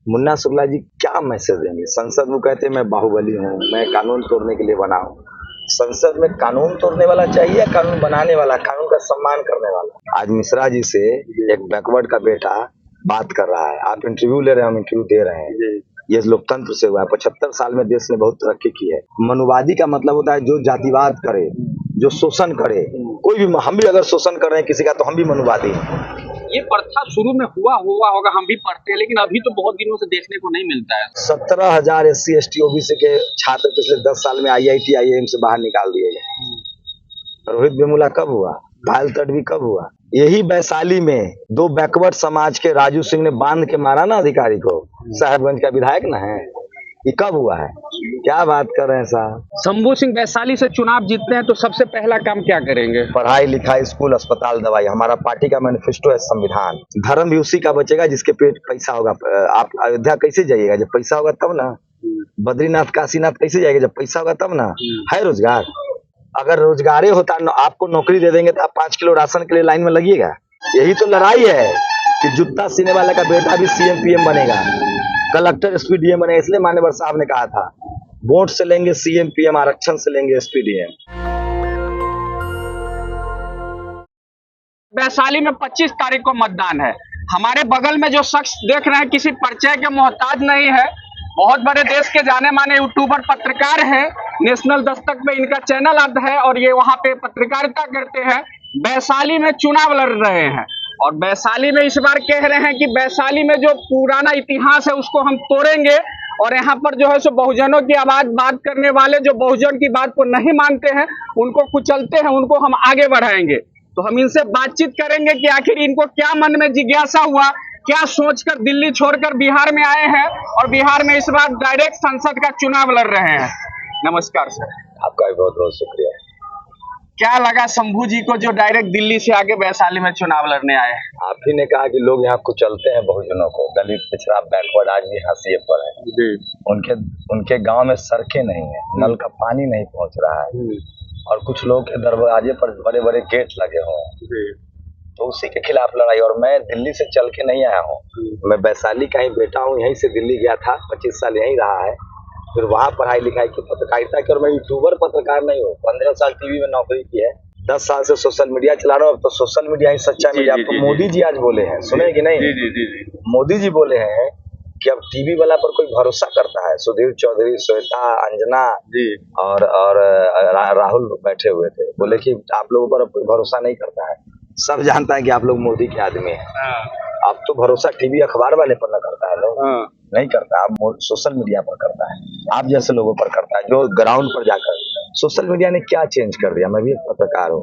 मुन्ना शुक्ला जी क्या मैसेज देंगे? संसद में कहते हैं मैं बाहुबली हूँ, मैं कानून तोड़ने के लिए बना हूँ। संसद में कानून तोड़ने वाला चाहिए या कानून बनाने वाला, कानून का सम्मान करने वाला? आज मिश्रा जी से एक बैकवर्ड का बेटा बात कर रहा है, आप इंटरव्यू ले रहे हैं, हम इंटरव्यू दे रहे हैं। ये लोकतंत्र से हुआ है। 75 साल में देश ने बहुत तरक्की की है। मनुवादी का मतलब होता है जो जातिवाद करे, जो शोषण करे। कोई भी, हम भी अगर शोषण कर रहे हैं किसी का तो हम भी मनुवादी हैं। ये प्रथा शुरू में हुआ होगा, हम भी पढ़ते हैं, लेकिन अभी तो बहुत दिनों से देखने को नहीं मिलता है। 17,000 SC ST OBC के छात्र पिछले 10 साल में IIT IIM से बाहर निकाल दिए गए। रोहित वेमुला कब हुआ? पायल तडवी कब हुआ? यही वैशाली में 2 बैकवर्ड समाज के राजू सिंह ने बांध के मारा ना अधिकारी को, साहेबगंज का विधायक ना है। ये कब हुआ है? क्या बात कर रहे हैं साहब? शंभू सिंह वैशाली से चुनाव जीतते हैं तो सबसे पहला काम क्या करेंगे? पढ़ाई लिखाई, स्कूल, अस्पताल, दवाई। हमारा पार्टी का मैनिफेस्टो है संविधान। धर्म भी उसी का बचेगा जिसके पेट पैसा होगा। आप अयोध्या कैसे जाइएगा? जब पैसा होगा तब ना। बद्रीनाथ काशीनाथ कैसे जाएगा? जब पैसा होगा तब ना। है रोजगार? अगर रोजगार होता, आपको नौकरी दे देंगे तो आप 5 किलो राशन के लिए लाइन में लगिएगा। यही तो लड़ाई है कि जूता सीने वाले का बेटा भी CM PM बनेगा, कलेक्टर SP DM बनेगा। इसलिए मान्यवर साहब ने कहा था वोट से लेंगे CM PM, आरक्षण से लेंगे SP DM। वैशाली में 25 तारीख को मतदान है। हमारे बगल में जो शख्स देख रहे हैं किसी परिचय के मोहताज नहीं है, बहुत बड़े देश के जाने माने यूट्यूबर पत्रकार हैं। नेशनल दस्तक में इनका चैनल आता है और ये वहां पे पत्रकारिता करते हैं। वैशाली में चुनाव लड़ रहे हैं और वैशाली में इस बार कह रहे हैं कि वैशाली में जो पुराना इतिहास है उसको हम तोड़ेंगे और यहाँ पर जो है सो बहुजनों की आवाज बात करने वाले जो बहुजन की बात को नहीं मानते हैं, उनको कुचलते हैं, उनको हम आगे बढ़ाएंगे। तो हम इनसे बातचीत करेंगे कि आखिर इनको क्या मन में जिज्ञासा हुआ, क्या सोचकर दिल्ली छोड़कर बिहार में आए हैं और बिहार में इस बार डायरेक्ट संसद का चुनाव लड़ रहे हैं। नमस्कार सर। आपका भी बहुत बहुत शुक्रिया। क्या लगा शंभू जी को जो डायरेक्ट दिल्ली से आके वैशाली में चुनाव लड़ने आए? आप ही ने कहा कि लोग यहाँ कुचलते हैं बहुजनों को, दलित, पिछड़ा, बैकवर्ड, आज भी हाशिए पर है। उनके गांव में सड़कें नहीं है, नल का पानी नहीं पहुंच रहा है और कुछ लोग के दरवाजे पर बड़े बड़े गेट लगे हुए हैं। तो उसी के खिलाफ लड़ाई। और मैं दिल्ली से चल के नहीं आया हूँ, मैं वैशाली का ही बेटा हूँ। यहीं से दिल्ली गया था, 25 साल यहीं रहा है, फिर वहाँ पढ़ाई लिखाई की, पत्रकारिता की। और मैं यूट्यूबर पत्रकार नहीं हूँ, 15 साल टीवी में नौकरी की है, 10 साल से सोशल मीडिया चला रहा हूँ। अब तो सोशल मीडिया ही सच्चा मीडिया। तो मोदी जी आज बोले हैं, सुने कि नहीं? मोदी जी बोले हैं कि अब टीवी वाला पर कोई भरोसा करता है। सुधीर चौधरी, श्वेता, अंजना और राहुल बैठे हुए थे, बोले कि आप लोगों पर अब कोई भरोसा नहीं करता है। सब जानता है कि आप लोग मोदी के आदमी हैं। अब तो भरोसा टीवी अखबार वाले पर न करता है, लोग नहीं करता। अब सोशल मीडिया पर करता है, आप जैसे लोगों पर करता है, जो ग्राउंड पर जाकर। सोशल मीडिया ने क्या चेंज कर दिया? मैं भी एक पत्रकार हूँ,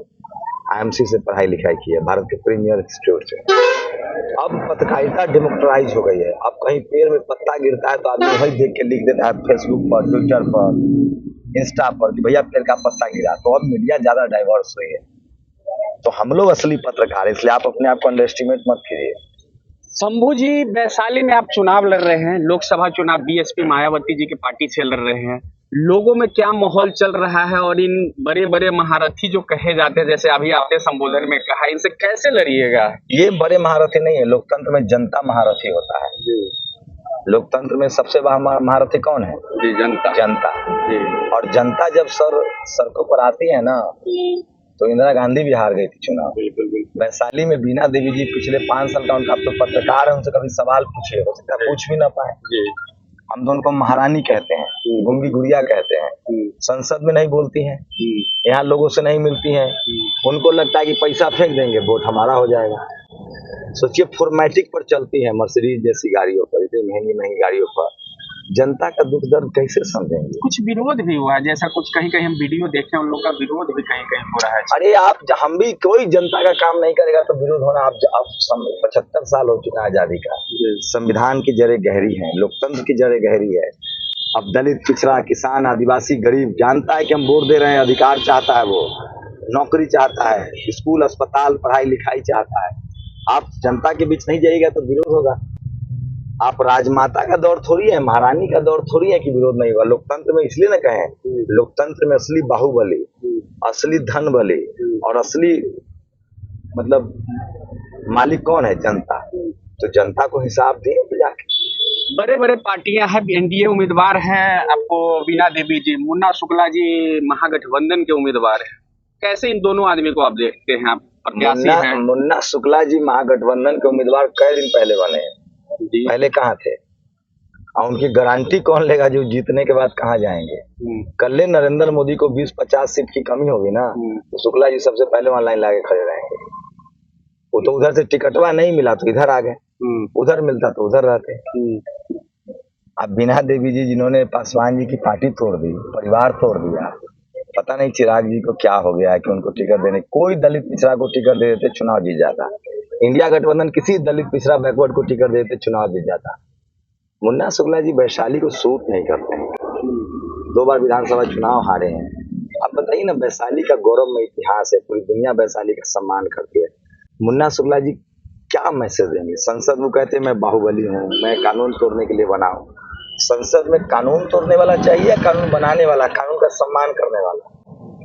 IMC से पढ़ाई लिखाई की है, भारत के प्रीमियर इंस्टीट्यूट से। अब पत्रकारिता डेमोक्रेटाइज हो गई है। अब कहीं पेड़ में पत्ता गिरता है तो आदमी वही देख के लिख देता है फेसबुक पर, ट्विटर पर, इंस्टा पर कि भैया पेड़ का पत्ता गिरा। तो अब मीडिया ज्यादा डाइवर्स हुई है। तो हम लोग असली पत्रकार है, इसलिए आप अपने आप को अंडर एस्टिमेट मत कीजिए। शंभू जी, वैशाली में आप चुनाव लड़ रहे हैं, लोकसभा चुनाव BSP मायावती जी की पार्टी से लड़ रहे हैं। लोगों में क्या माहौल चल रहा है और इन बड़े बड़े महारथी जो कहे जाते हैं, जैसे अभी आपने संबोधन में कहा, इनसे कैसे लड़िएगा? ये बड़े महारथी नहीं है, लोकतंत्र में जनता महारथी होता है। लोकतंत्र में सबसे बड़ा महारथी कौन है? जी, जनता। जनता। और जनता जब सड़कों पर आती है ना, तो इंदिरा गांधी भी हार गई थी चुनाव। वैशाली में बीना देवी जी पिछले 5 साल का उनका, तो पत्रकार है, उनसे कभी सवाल पूछिए, हो सकता है पूछ भी ना पाए। हम तो उनको महारानी कहते हैं, गुंगी गुड़िया कहते हैं। संसद में नहीं बोलती हैं, यहाँ लोगों से नहीं मिलती हैं। उनको लगता है कि पैसा फेंक देंगे वोट हमारा हो जाएगा। सोचिए, फॉर्मेटिक पर चलती है, मर्सिडीज जैसी गाड़ियों पर, इतनी महंगी महंगी गाड़ियों पर। जनता का दुख दर्द कैसे समझेंगे? कुछ विरोध भी हुआ है, जैसा कुछ कहीं कहीं हम वीडियो देखे, उन लोग का विरोध भी कहीं कहीं हो रहा है। अरे हम भी, कोई जनता का काम नहीं करेगा तो विरोध होना। अब 75 साल हो चुका है आजादी का। संविधान की जड़ें गहरी हैं, लोकतंत्र की जड़ें गहरी है। अब दलित, पिछड़ा, किसान, आदिवासी, गरीब जानता है कि हम वोट दे रहे हैं, अधिकार चाहता है, वो नौकरी चाहता है, स्कूल, अस्पताल, पढ़ाई लिखाई चाहता है। आप जनता के बीच नहीं जाइएगा तो विरोध होगा। आप राजमाता का दौर थोड़ी है, महारानी का दौर थोड़ी है कि विरोध नहीं हुआ। लोकतंत्र में इसलिए न कहें, लोकतंत्र में असली बाहुबली, असली धन बली और असली मतलब मालिक कौन है? जनता। तो जनता को हिसाब दें जाके। बड़े बड़े पार्टियां हैं, एनडीए उम्मीदवार हैं, आपको वीणा देवी जी, मुन्ना शुक्ला जी महागठबंधन के उम्मीदवार हैं। कैसे इन दोनों आदमी को आप देखते हैं? आप प्रत्याशी हैं। मुन्ना शुक्ला जी महागठबंधन के उम्मीदवार कई दिन पहले बने हैं। पहले कहाँ थे? और उनकी गारंटी कौन लेगा जो जीतने के बाद कहाँ जाएंगे? कल नरेंद्र मोदी को 20-50 सीट की कमी होगी ना, तो शुक्ला जी सबसे पहले वहां लाइन लाके खड़े रहेंगे। वो तो उधर से टिकटवा नहीं मिला तो इधर आ गए, उधर मिलता तो उधर रहते। अब वीणा देवी जी जिन्होंने पासवान जी की पार्टी तोड़ दी, परिवार तोड़ दिया, पता नहीं चिराग जी को क्या हो गया है कि उनको टिकट देने, कोई दलित पिछड़ा को टिकट दे देते चुनाव जीत जाता। इंडिया गठबंधन किसी दलित पिछड़ा बैकवर्ड को टिकट देते चुनाव जीत जाता। मुन्ना शुक्ला जी वैशाली को सूट नहीं करते हैं, 2 बार विधानसभा चुनाव हारे हैं। अब बताइए ना, वैशाली का गौरवमय इतिहास है, पूरी दुनिया वैशाली का सम्मान करती है। मुन्ना शुक्ला जी क्या मैसेज देंगे? संसद में कहते हैं मैं बाहुबली हूँ, मैं कानून तोड़ने के लिए बना हूँ। संसद में कानून तोड़ने वाला चाहिए या कानून बनाने वाला, कानून का सम्मान करने वाला?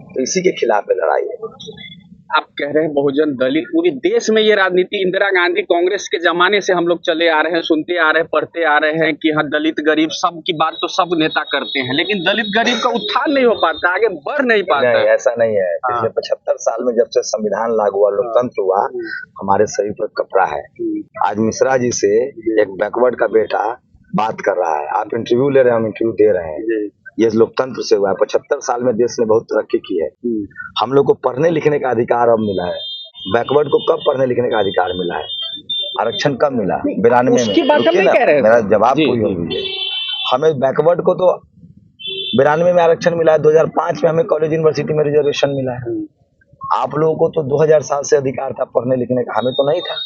तो इसी के खिलाफ लड़ाई है। आप कह रहे हैं बहुजन दलित, पूरे देश में ये राजनीति इंदिरा गांधी कांग्रेस के जमाने से हम लोग चले आ रहे हैं, सुनते आ रहे हैं, पढ़ते आ रहे हैं कि हाँ दलित गरीब सब की बात तो सब नेता करते हैं, लेकिन दलित गरीब का उत्थान नहीं हो पाता, आगे बढ़ नहीं पाता। नहीं, ऐसा नहीं है। पिछले 75 साल में जब से संविधान लागू हुआ, लोकतंत्र हुआ, हमारे शरीर पर कपड़ा है। आज मिश्रा जी से एक बैकवर्ड का बेटा बात कर रहा है, आप इंटरव्यू ले रहे हैं, हम इंटरव्यू दे रहे हैं। ये लोकतंत्र से हुआ है। 75 साल में देश ने बहुत तरक्की की है। हम लोग को पढ़ने लिखने का अधिकार अब मिला है। बैकवर्ड को कब पढ़ने लिखने का अधिकार मिला है? आरक्षण कब मिला? 92 में। मेरा जवाब कोई हो दीजिए। हमें बैकवर्ड को तो 92 में आरक्षण मिला है, 2005 में हमें कॉलेज यूनिवर्सिटी में रिजर्वेशन मिला है। आप लोगों को तो 2000 साल से अधिकार था पढ़ने लिखने का, हमें तो नहीं था।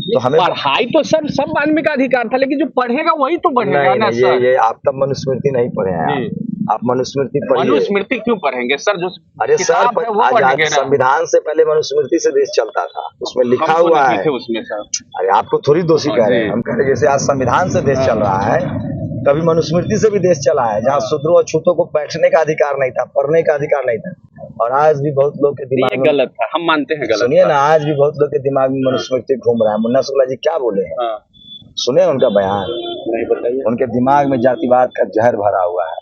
तो हमें पढ़ाई तो सर सब आदमी का अधिकार था, लेकिन जो पढ़ेगा वही तो बढ़ेगा ना सर। ये आप तब मनुस्मृति नहीं पढ़े हैं। आप मनुस्मृति पढ़िए। मनुस्मृति क्यों पढ़ेंगे सर? जो अरे सर, संविधान से पहले मनुस्मृति से देश चलता था, उसमें लिखा हुआ है उसमें सर। अरे आपको थोड़ी दोषी कह रहे हैं, हम कह रहे जैसे आज संविधान से देश चल रहा है, कभी मनुस्मृति से भी देश चला है, जहाँ शूद्रों और छूतों को बैठने का अधिकार नहीं था, पढ़ने का अधिकार नहीं था। और आज भी बहुत लोग के दिमाग में गलत है, हम मानते हैं गलत। सुनिए ना, आज भी बहुत लोग के दिमाग में मनुस्मृति घूम रहा है। मुन्ना शुक्ला जी क्या बोले हैं? सुने उनका बयान? नहीं बताइए। उनके दिमाग में जातिवाद का जहर भरा हुआ है।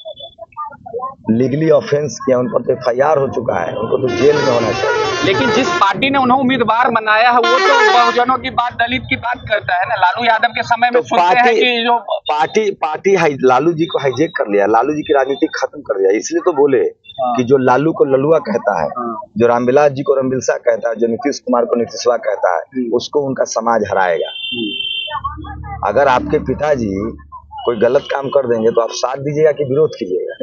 लीगली ऑफेंस किया, उन पर तो FIR हो चुका है, उनको तो जेल में होना चाहिए। लेकिन जिस पार्टी ने उन्हें उम्मीदवार बनाया है वो तो बहुजनों की बात, दलित की बात करता है ना। लालू यादव के समय में तो सुनते हैं कि जो पार्टी लालू जी को हाईजेक कर लिया, लालू जी की राजनीति खत्म कर दिया। इसलिए तो बोले कि जो लालू को ललुआ कहता है, जो रामविलास जी को रामविलसा कहता है, जो नीतीश कुमार को नीतीशवा कहता है, उसको उनका समाज हराएगा। अगर आपके पिताजी कोई गलत काम कर देंगे तो आप साथ दीजिएगा कि विरोध कीजिएगा?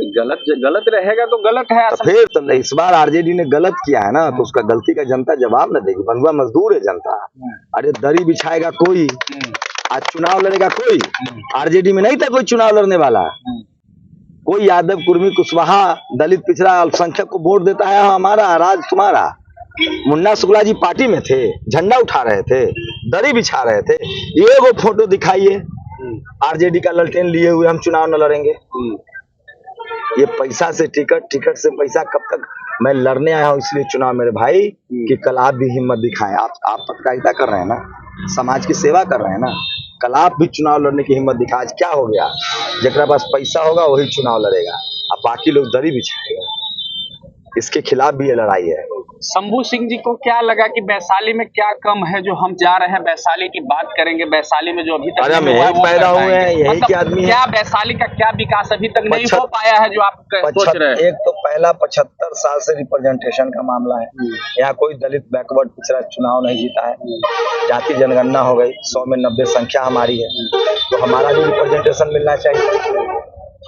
गलत रहेगा तो गलत है। तो फिर तो इस बार आरजेडी ने गलत किया है ना, तो उसका गलती का जनता जवाब न देगी। बंधुआ मजदूर है जनता। अरे दरी बिछाएगा कोई, आज चुनाव लड़ेगा कोई। आरजेडी में नहीं था कोई चुनाव लड़ने वाला। कोई यादव, कुर्मी, कुशवाहा, दलित, पिछड़ा, अल्पसंख्यक को वोट देता है हमारा राज तुम्हारा। मुन्ना शुक्ला जी पार्टी में थे, झंडा उठा रहे थे, दरी बिछा रहे थे। ये वो फोटो दिखाइए आरजेडी का ललटेन लिए हुए, हम चुनाव न लड़ेंगे। ये पैसा से टिकट से पैसा कब तक? मैं लड़ने आया हूँ इसलिए चुनाव मेरे भाई कि कल आप भी हिम्मत दिखाएं। आप पत्रकारिता कर रहे हैं ना, समाज की सेवा कर रहे हैं ना, कल आप भी चुनाव लड़ने की हिम्मत दिखाएं। आज क्या हो गया? जिसके पास पैसा होगा वही चुनाव लड़ेगा, अब बाकी लोग दरी बिछाएगा। इसके खिलाफ भी ये लड़ाई है। शंभू सिंह जी को क्या लगा कि वैशाली में क्या कम है जो हम जा रहे हैं? वैशाली की बात करेंगे, वैशाली में जो अभी तक पैदा हुए हैं, यही के आदमी है। क्या वैशाली का क्या विकास अभी तक नहीं हो पाया है जो आप सोच रहे हैं? एक तो पहला 75 साल से रिप्रेजेंटेशन का मामला है। यहाँ कोई दलित बैकवर्ड पिछड़ा चुनाव नहीं जीता है। जाति जनगणना हो गई, 100 में 90 संख्या हमारी है, तो हमारा भी रिप्रेजेंटेशन मिलना चाहिए।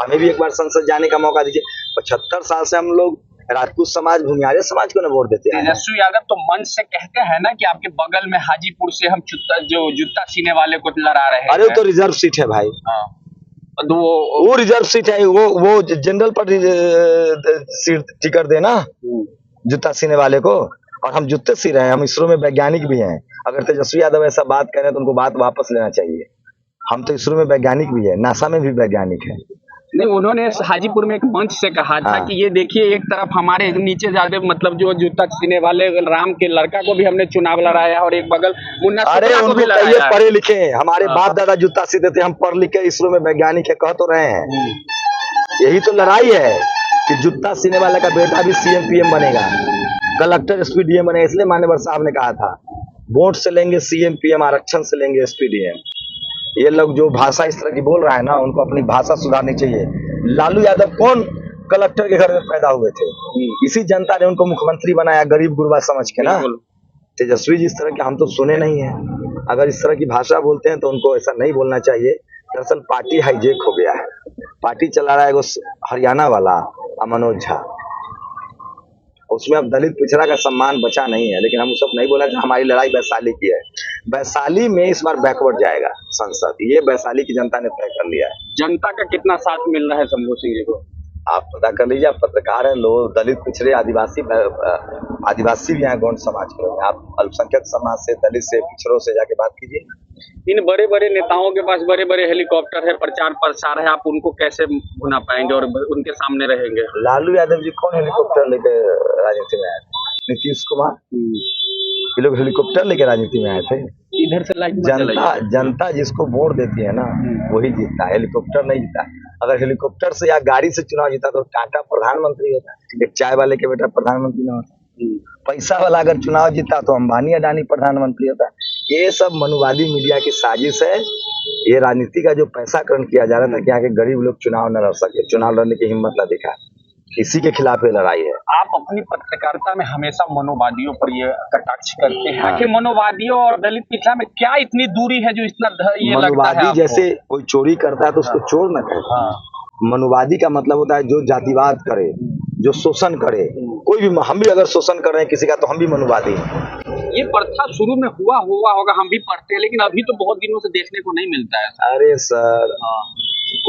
हमें भी एक बार संसद जाने का मौका दीजिए। 75 साल से हम लोग राजपूत समाज, भूमिहारी समाज को न वोट देते हैं। तेजस्वी यादव तो मंच से कहते हैं ना कि आपके बगल में हाजीपुर से हम जूता सीने वाले को लड़ा रहे हैं। अरे तो रिजर्व सीट है भाई। तो वो रिजर्व सीट है, वो जनरल पर सीट टिकट देना जूता सीने वाले को। और हम जूते सी रहे हैं, हम इसरो में वैज्ञानिक भी हैं। अगर तेजस्वी यादव ऐसा बात करें तो उनको बात वापस लेना चाहिए। हम तो इसरो में वैज्ञानिक भी है, नासा में भी वैज्ञानिक है। नहीं, उन्होंने हाजीपुर में एक मंच से कहा था कि ये देखिए एक तरफ हमारे नीचे ज्यादा मतलब जो जूता सीने वाले राम के लड़का को भी हमने चुनाव लड़ाया और एक बगल मुन्ना शुक्ला को भी लड़ाया है। पढ़े लिखे हैं, हमारे बाप दादा जूता सीते थे, हम पढ़ लिख के इसरो में वैज्ञानिक है, कह तो रहे हैं। यही तो लड़ाई है कि जूता सीने वाले का बेटा भी सीएम पीएम बनेगा, कलेक्टर एसपी डीएम बनेगा। इसलिए माननीय साहब ने कहा था वोट से लेंगे सीएम पीएम, आरक्षण से लेंगे एसपी डीएम। ये लोग जो भाषा इस तरह की बोल रहा है ना, उनको अपनी भाषा सुधारनी चाहिए। लालू यादव कौन कलेक्टर के घर में पैदा हुए थे? इसी जनता ने उनको मुख्यमंत्री बनाया, गरीब गुरबा समझ के ना। तेजस्वी जी इस तरह के हम तो सुने नहीं है। अगर इस तरह की भाषा बोलते हैं तो उनको ऐसा नहीं बोलना चाहिए। दरअसल पार्टी हाईजेक हो गया है। पार्टी चला रहा है वो हरियाणा वाला मनोज झा, उसमें अब दलित पिछड़ा का सम्मान बचा नहीं है। लेकिन हम सब नहीं बोला कि हमारी लड़ाई वैशाली की है। वैशाली में इस बार बैकवर्ड जाएगा संसद, ये वैशाली की जनता ने तय कर लिया है। जनता का कितना साथ मिल रहा है शंभू सिंह जी को? आप पता कर लीजिए, आप पत्रकार हैं, लोग दलित पिछड़े आदिवासी भी हैं, गौंड समाज के लोग। आप अल्पसंख्यक समाज से, दलित से, पिछड़ों से जाके बात कीजिए। इन बड़े बड़े नेताओं के पास बड़े बड़े हेलीकॉप्टर है, प्रचार प्रसार है, आप उनको कैसे भुना पाएंगे और उनके सामने रहेंगे? लालू यादव जी कौन हेलीकॉप्टर लेकर राजनीति में आए थे? नीतीश कुमार, ये लोग हेलीकॉप्टर लेकर राजनीति में आए थे। इधर से लाइट जनता जिसको वोट देती है ना, वही जीतता है, हेलीकॉप्टर नहीं जीता। अगर हेलीकॉप्टर से या गाड़ी से चुनाव जीता तो टाटा प्रधानमंत्री होता, एक चाय वाले के बेटा प्रधानमंत्री ना होता। पैसा वाला अगर चुनाव जीता तो अंबानी अडानी प्रधानमंत्री होता। ये सब मनुवादी मीडिया की साजिश है। ये राजनीति का जो पैसाकरण किया जा रहा था कि आगे गरीब लोग चुनाव न लड़ सके, चुनाव लड़ने की हिम्मत न दिखा, इसी के खिलाफ ये लड़ाई है। आप अपनी पत्रकारिता में हमेशा मनोवादियों पर ये कटाक्ष करते हैं। आखिर मनोवादियों और दलित पिछड़ा में क्या इतनी दूरी है जो इतना ये लगता है आपको? जैसे कोई चोरी करता है तो उसको चोर न कहे। मनुवादी का मतलब होता है जो जातिवाद करे, जो शोषण करे। कोई भी, हम भी अगर शोषण कर रहे हैं किसी का तो हम भी मनुवादी हैं। ये प्रथा शुरू में हुआ होगा, हम भी पढ़ते हैं, लेकिन अभी तो बहुत दिनों से देखने को नहीं मिलता है। अरे सर,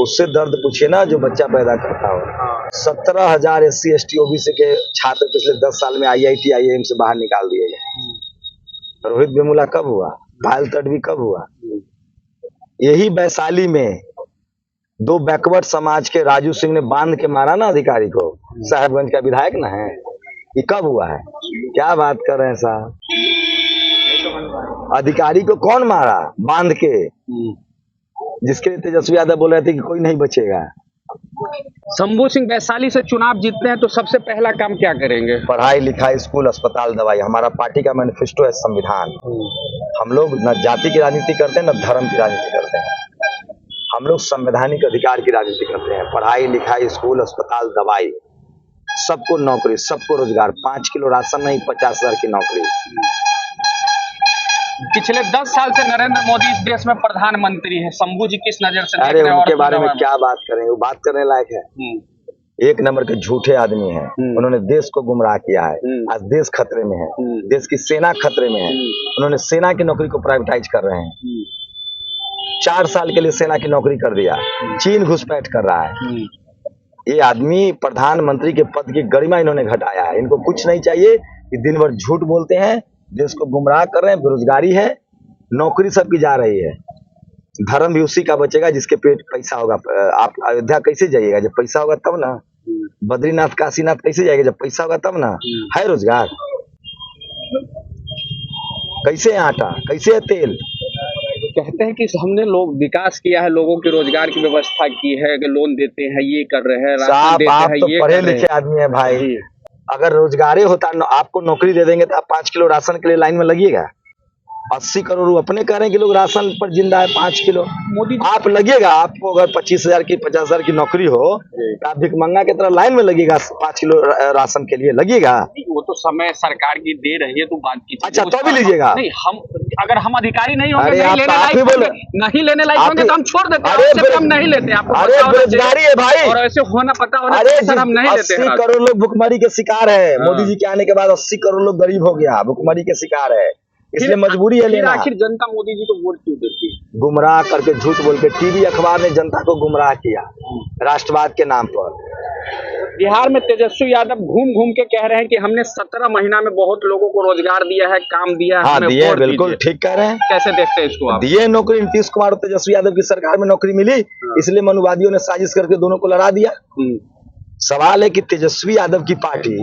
उससे दर्द पूछिए ना जो बच्चा पैदा करता हो। 17,000 SC ST OBC के छात्र पिछले 10 साल में IIT IIM से बाहर निकाल दिए गए। रोहित वेमुला कब हुआ? पायल तडवी कब हुआ? यही वैशाली में 2 बैकवर्ड समाज के राजू सिंह ने बांध के मारा ना अधिकारी को, साहेबगंज का विधायक ना है। ये कब हुआ है? क्या बात कर रहे हैं साहब? अधिकारी को कौन मारा? बांध के, जिसके लिए तेजस्वी यादव बोल रहे थे कि कोई नहीं बचेगा। शंभू सिंह वैशाली से चुनाव जीतते हैं तो सबसे पहला काम क्या करेंगे? पढ़ाई लिखाई, स्कूल, अस्पताल, दवाई। हमारा पार्टी का मैनिफेस्टो है संविधान। हम लोग न जाति की राजनीति करते हैं, न धर्म की राजनीति करते हैं। हम लोग संवैधानिक अधिकार की राजनीति करते हैं। पढ़ाई लिखाई, स्कूल, अस्पताल, दवाई, सबको नौकरी, सबको रोजगार। 5 किलो राशन नहीं, 50,000 की नौकरी। पिछले 10 साल से नरेंद्र मोदी इस देश में प्रधानमंत्री है। शंभू जी किस नजर से देख रहे हैं? उनके बारे में क्या बात करें, वो बात करने लायक है? एक नंबर के झूठे आदमी हैं। उन्होंने देश को गुमराह किया है। आज देश खतरे में है, देश की सेना खतरे में है। उन्होंने सेना की नौकरी को प्राइवेटाइज कर रहे हैं। 4 साल के लिए सेना की नौकरी कर दिया। चीन घुसपैठ कर रहा है। ये आदमी प्रधानमंत्री के पद की गरिमा इन्होंने घटाया है। इनको कुछ नहीं चाहिए कि दिन भर झूठ बोलते हैं, देश को गुमराह कर रहे हैं। बेरोजगारी है, नौकरी सबकी जा रही है। धर्म भी उसी का बचेगा जिसके पेट पैसा होगा। आप अयोध्या कैसे जाइएगा? जब पैसा होगा तब ना। बद्रीनाथ काशीनाथ कैसे जाएगा? जब पैसा होगा तब ना। है रोजगार? कैसे है आटा, कैसे है तेल? कहते हैं कि हमने लोग विकास किया है, लोगों के रोजगार की व्यवस्था की है, लोन देते हैं, ये कर रहे हैं, राशन देते हैं, तो पढ़े लिखे आदमी है भाई। अगर रोजगार होता, आपको नौकरी दे देंगे तो आप 5 किलो राशन के लिए लाइन में लगिएगा। 80 करोड़ अपने कह रहे हैं कि लोग राशन पर जिंदा है। 5 किलो मोदी आप लगिएगा। आपको अगर 25,000 की 50,000 की नौकरी हो तो आप भिखमंगा की तरह लाइन में लगेगा 5 किलो राशन के लिए? लगिएगा? वो तो समय सरकार की दे रही है तो बात की। अच्छा, तो भी लीजिएगा। नहीं, हम अगर हम अधिकारी नहीं होंगे, नहीं लेने लायक होंगे तो हम छोड़ देते हैं। हम नहीं लेते। अरे बेरोजगारी है भाई, और ऐसे होना पता होना। हम नहीं लेते। 80 करोड़ लोग भुखमरी के शिकार है। मोदी जी के आने के बाद 80 करोड़ लोग गरीब हो गया, भुखमरी के शिकार है। इसलिए मजबूरी है लेना। आखिर जनता मोदी जी को वोट क्यों देती है? गुमराह करके, झूठ बोल के। टीवी अखबार ने जनता को गुमराह किया राष्ट्रवाद के नाम पर। बिहार में तेजस्वी यादव घूम घूम के कह रहे हैं कि हमने 17 महीना में बहुत लोगों को रोजगार दिया है, काम दिया है। हाँ दिए, बिल्कुल ठीक कह रहे हैं। कैसे देखते हैं इसको आप? दिए नौकरी, नीतीश कुमार और तेजस्वी यादव की सरकार में नौकरी मिली, इसलिए मनुवादियों ने साजिश करके दोनों को लड़ा दिया। सवाल है कि तेजस्वी यादव की पार्टी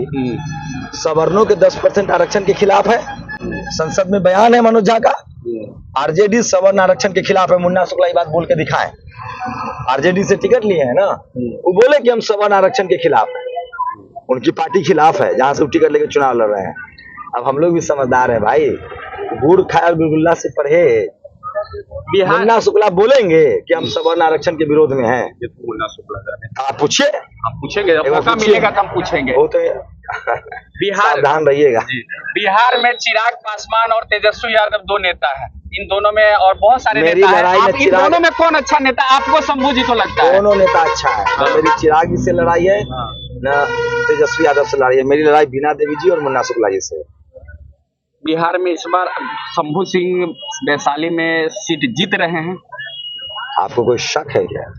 सवर्णों के 10% आरक्षण के खिलाफ है। संसद में बयान है मनोज झा का, आरजेडी सवर्ण आरक्षण के खिलाफ है। मुन्ना शुक्ला ये बात बोल के दिखाएं, आरजेडी से टिकट लिए हैं ना, वो बोले कि हम सवर्ण आरक्षण के खिलाफ है, उनकी पार्टी खिलाफ है जहां से वो टिकट लेके चुनाव लड़ रहे हैं। अब हम लोग भी समझदार हैं भाई, गुड़ खाए और बिरगुल्ला से पढ़े। बिहार मुन्ना शुक्ला बोलेंगे कि हम सवर्ण आरक्षण के विरोध में हैं। मुन्ना शुक्ला आप पूछिए, हम पूछेंगे, जब मौका मिलेगा तो हम पूछेंगे। वो तो बिहार सावधान रहिएगा। बिहार में चिराग पासवान और तेजस्वी यादव दो नेता हैं, इन दोनों में और बहुत सारे मेरी नेता लड़ाई हैं। में आप इन दोनों में कौन अच्छा नेता आपको? शंभू जी तो लगता है दोनों नेता अच्छा है। न मेरी चिराग जी से लड़ाई है, न तेजस्वी यादव से लड़ाई है। मेरी लड़ाई बीना देवी जी और मुन्ना शुक्ला जी से। बिहार में इस बार शंभू सिंह वैशाली में सीट जीत रहे हैं। आपको कोई शक है क्या?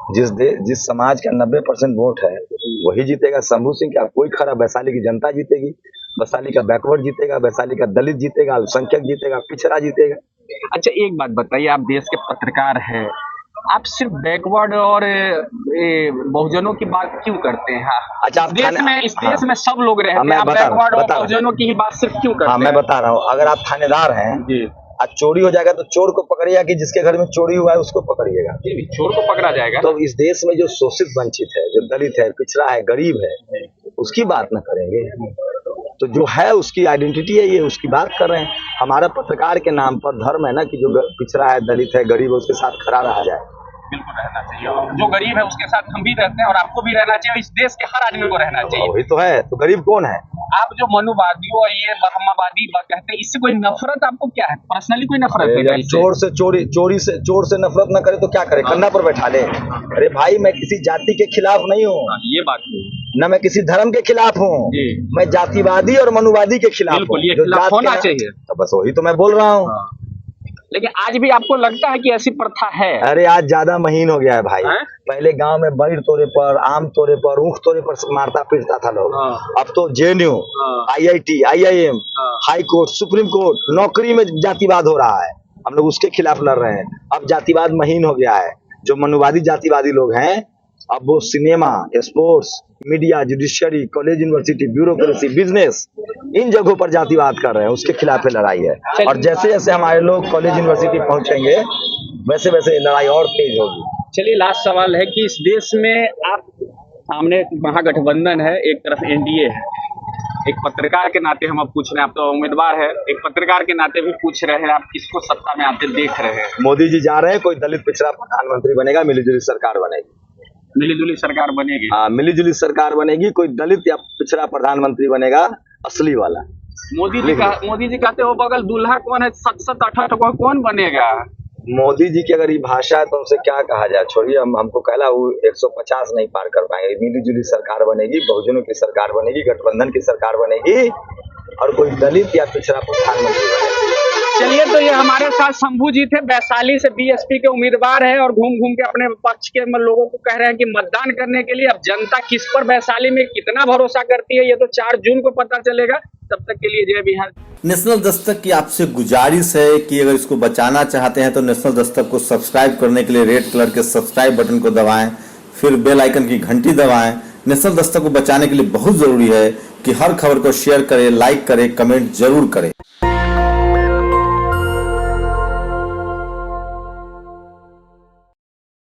जिस समाज का 90% वोट है वही जीतेगा। शंभू सिंह क्या कोई खरा? वैशाली की जनता जीतेगी, वैशाली का बैकवर्ड जीतेगा, वैशाली का दलित जीतेगा, अल्पसंख्यक जीतेगा, पिछड़ा जीतेगा। अच्छा एक बात बताइए, आप देश के पत्रकार हैं, आप सिर्फ बैकवर्ड और बहुजनों की बात क्यों करते हैं? अच्छा आप इस देश में सब लोग रहते हैं, आप बैकवर्ड और बहुजनों की ही बात सिर्फ क्यों करते हैं? मैं बता रहा हूँ, अगर आप थानेदार हैं, आज चोरी हो जाएगा तो चोर को पकड़िएगा कि जिसके घर में चोरी हुआ है उसको पकड़िएगा? चोर को पकड़ा जाएगा। तो इस देश में जो शोषित वंचित है, जो दलित है, पिछड़ा है, गरीब है, उसकी बात न करेंगे? तो जो है उसकी आइडेंटिटी है, ये उसकी बात कर रहे हैं। हमारा पत्रकार के नाम पर धर्म है ना कि जो पिछड़ा है, दलित है, गरीब है, उसके साथ खड़ा रहा जाए। बिल्कुल रहना चाहिए, जो गरीब है उसके साथ हम भी रहते हैं और आपको भी रहना चाहिए, इस देश के हर आदमी को रहना चाहिए। वही तो है। तो गरीब कौन है? आप जो मनुवादियों और ये ब्रह्मवादी कहते हैं, इससे कोई नफरत आपको क्या है? पर्सनली कोई नफरत है? चोर से नफरत न करे तो क्या करे? कंधा पर बैठा ले? अरे भाई मैं किसी जाति के खिलाफ नहीं हूँ, ये बात न मैं किसी धर्म के खिलाफ हूँ, मैं जातिवादी और मनुवादी के खिलाफ हूँ। ये खिलाफ होना चाहिए। तो बस वही तो मैं बोल रहा हूँ। लेकिन आज भी आपको लगता है कि ऐसी प्रथा है? अरे आज ज्यादा महीन हो गया है भाई। पहले गांव में बड़ तोड़े पर, आम तोड़े पर, ऊख तोड़े पर मारता पीटता था लोग। अब तो JNU, IIT, IIM, high court, supreme court, नौकरी में जातिवाद हो रहा है। हम लोग उसके खिलाफ लड़ रहे हैं। अब जातिवाद महीन हो गया है। जो मनुवादी जातिवादी लोग हैं, अब वो cinema, sports, media, judiciary, college, university, bureaucracy, business, इन जगहों पर जातिवाद कर रहे हैं। उसके खिलाफ लड़ाई है। और जैसे जैसे हमारे लोग कॉलेज यूनिवर्सिटी पहुंचेंगे वैसे वैसे लड़ाई और तेज होगी। चलिए लास्ट सवाल है कि इस देश में आप सामने महागठबंधन है, एक तरफ एनडीए है, एक पत्रकार के नाते हम अब पूछ रहे हैं, आप तो उम्मीदवार है, एक पत्रकार के नाते भी पूछ रहे हैं, आप किसको सत्ता में आते देख रहे हैं? मोदी जी जा रहे हैं, कोई दलित पिछड़ा प्रधानमंत्री बनेगा, मिलीजुली सरकार बनेगी। मिलीजुली सरकार बनेगी? हाँ मिलीजुली सरकार बनेगी। कोई दलित या पिछड़ा प्रधानमंत्री बनेगा, असली वाला। मोदी जी कहते हो बगल दूल्हा कौन है, 7-8 कौन बनेगा? मोदी जी की अगर ये भाषा है तो उनसे क्या कहा जाए? छोड़िए, हमको कहला वो 150 नहीं पार कर पाएंगे। मिलीजुली सरकार बनेगी, बहुजनों की सरकार बनेगी, गठबंधन की सरकार बनेगी, और कोई दलित या पिछड़ा प्रधानमंत्री बनेगा। चलिए, तो ये हमारे साथ शंभू जी थे, वैशाली से बीएसपी के उम्मीदवार है और घूम घूम के अपने पक्ष के लोगों को कह रहे हैं कि मतदान करने के लिए। अब जनता किस पर वैशाली में कितना भरोसा करती है ये तो 4 जून को पता चलेगा। तब तक के लिए जय बिहार। नेशनल दस्तक की आपसे गुजारिश है कि अगर इसको बचाना चाहते हैं तो नेशनल दस्तक को सब्सक्राइब करने के लिए रेड कलर के सब्सक्राइब बटन को दबाएं, फिर बेल आइकन की घंटी दबाएं। नेशनल दस्तक को बचाने के लिए बहुत जरूरी है कि हर खबर को शेयर करें, लाइक करें, कमेंट जरूर करें।